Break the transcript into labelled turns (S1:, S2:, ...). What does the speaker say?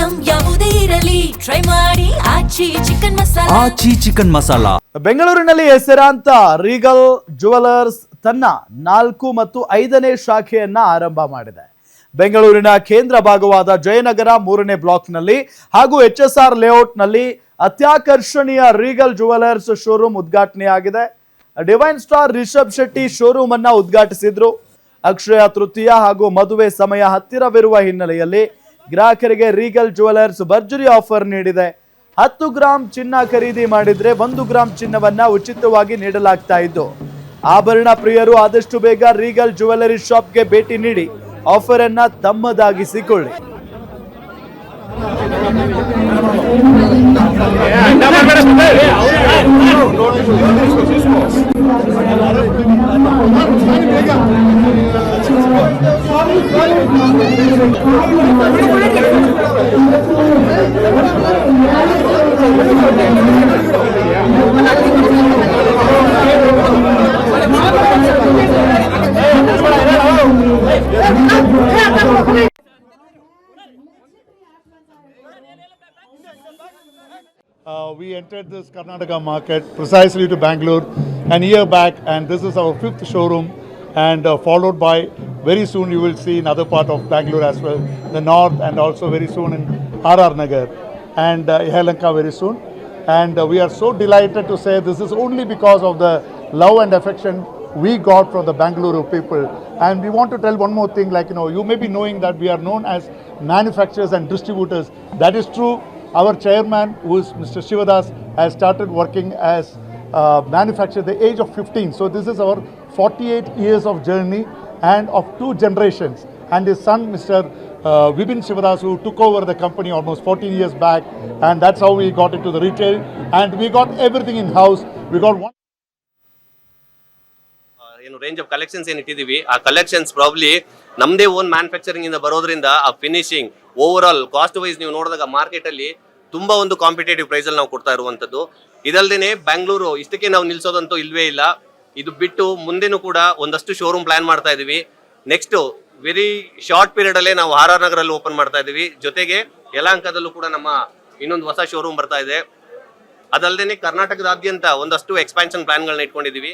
S1: Item ಯಾವುದೇ ಇರಲಿ try ಮಾಡಿ ಆಚಿ ಚಿಕನ್ ಮಸಾಲಾ.
S2: ಆಚಿ ಚಿಕನ್ ಮಸಾಲಾ.
S3: ಬೆಂಗಳೂರಿನಲ್ಲಿ ಹೆಸರಾಂತ ರೀಗಲ್ ಜುವೆಲರ್ಸ್ ತನ್ನ 4 ಮತ್ತು 5ನೇ ಶಾಖೆಯನ್ನ ಆರಂಭ ಮಾಡಿದೆ. ಬೆಂಗಳೂರಿನ ಕೇಂದ್ರ ಭಾಗವಾದ ಜಯನಗರ 3ನೇ ಬ್ಲಾಕ್ನಲ್ಲಿ ಹಾಗೂ HSR ಲೇಔಟ್ನಲ್ಲಿ ಅತ್ಯಾಕರ್ಷಣೀಯ ರೀಗಲ್ ಜುವೆಲರ್ಸ್ ಶೋರೂಮ್ ಉದ್ಘಾಟನೆಯಾಗಿದೆ. Divine star Rishab Shetty showroom ಅನ್ನ ಉದ್ಘಾಟಿಸಿದ್ರು. ಅಕ್ಷಯ ತೃತೀಯ ಹಾಗೂ ಮದುವೆ ಸಮಯ ಹತ್ತಿರವಿರುವ ಹಿನ್ನೆಲೆಯಲ್ಲಿ ಗ್ರಾಹಕರಿಗೆ ರೀಗಲ್ ಜುವೆಲರ್ಸ್ ಭರ್ಜರಿ ಆಫರ್ ನೀಡಿದೆ. 10 ಗ್ರಾಂ ಚಿನ್ನ ಖರೀದಿ ಮಾಡಿದ್ರೆ 1 ಗ್ರಾಂ ಚಿನ್ನವನ್ನ ಉಚಿತವಾಗಿ ನೀಡಲಾಗ್ತಾ ಇದ್ದು, ಆಭರಣ ಪ್ರಿಯರು ಆದಷ್ಟು ಬೇಗ ರೀಗಲ್ ಜುವೆಲರಿ ಶಾಪ್ಗೆ ಭೇಟಿ ನೀಡಿ ಆಫರ್ ಅನ್ನ ತಮ್ಮದಾಗಿಸಿಕೊಳ್ಳಿ.
S4: We entered this Karnataka market precisely to Bangalore a year back, and this is our 5th showroom, and followed by very soon you will see in other part of Bangalore as well, the north, and also very soon in RR Nagar and Yelahanka very soon. And we are so delighted to say this is only because of the love and affection we got from the Bangalore people. And we want to tell one more thing, like, you may be knowing that we are known as manufacturers and distributors. That is true. Our chairman, who is Mr. Shivadas, has started working as manufacturer at the age of 15. So this is our 48 years of journey and of 2 generations. And his son, Mr. Vibin Shivadas, who took over the company almost 14 years back. And that's how we got into the retail. And we got everything in-house. We got one.
S5: Range of collections ಏನು ಇಟ್ಟಿದ್ದೀವಿ, ಆ collections probably ನಮ್ಮದೇ own manufacturing ಇಂದ ಬರೋದ್ರಿಂದ ಆ finishing overall cost wise ನೀವು ನೋಡಿದಾಗ market ಅಲ್ಲಿ ತುಂಬಾ ಒಂದು ಕಾಂಪಿಟೇಟಿವ್ ಪ್ರೈಸ್ ಅಲ್ಲಿ ನಾವು ಕೊಡ್ತಾ ಇರುವಂತದ್ದು. ಇದಲ್ದೇನೆ ಬ್ಯಾಂಗ್ಳೂರು ಇಷ್ಟಕ್ಕೆ ನಾವು ನಿಲ್ಸೋದಂತೂ ಇಲ್ವೇ ಇಲ್ಲ. ಇದು ಬಿಟ್ಟು ಮುಂದೆನೂ ಕೂಡ ಒಂದಷ್ಟು ಶೋರೂಮ್ ಪ್ಲಾನ್ ಮಾಡ್ತಾ ಇದೀವಿ. ನೆಕ್ಸ್ಟ್ ವೆರಿ ಶಾರ್ಟ್ ಪೀರಿಯಡ್ ಅಲ್ಲೇ ನಾವು RR ನಗರಲ್ಲಿ ಓಪನ್ ಮಾಡ್ತಾ ಇದೀವಿ. ಜೊತೆಗೆ ಯಲಹಂಕದಲ್ಲೂ ಕೂಡ ನಮ್ಮ ಇನ್ನೊಂದು ಹೊಸ ಶೋರೂಮ್ ಬರ್ತಾ ಇದೆ. ಅದಲ್ದೇನೆ ಕರ್ನಾಟಕದಾದ್ಯಂತ ಒಂದಷ್ಟು ಎಕ್ಸ್ಪಾನ್ಷನ್ ಪ್ಲಾನ್ಗಳನ್ನ ಇಟ್ಕೊಂಡಿದೀವಿ.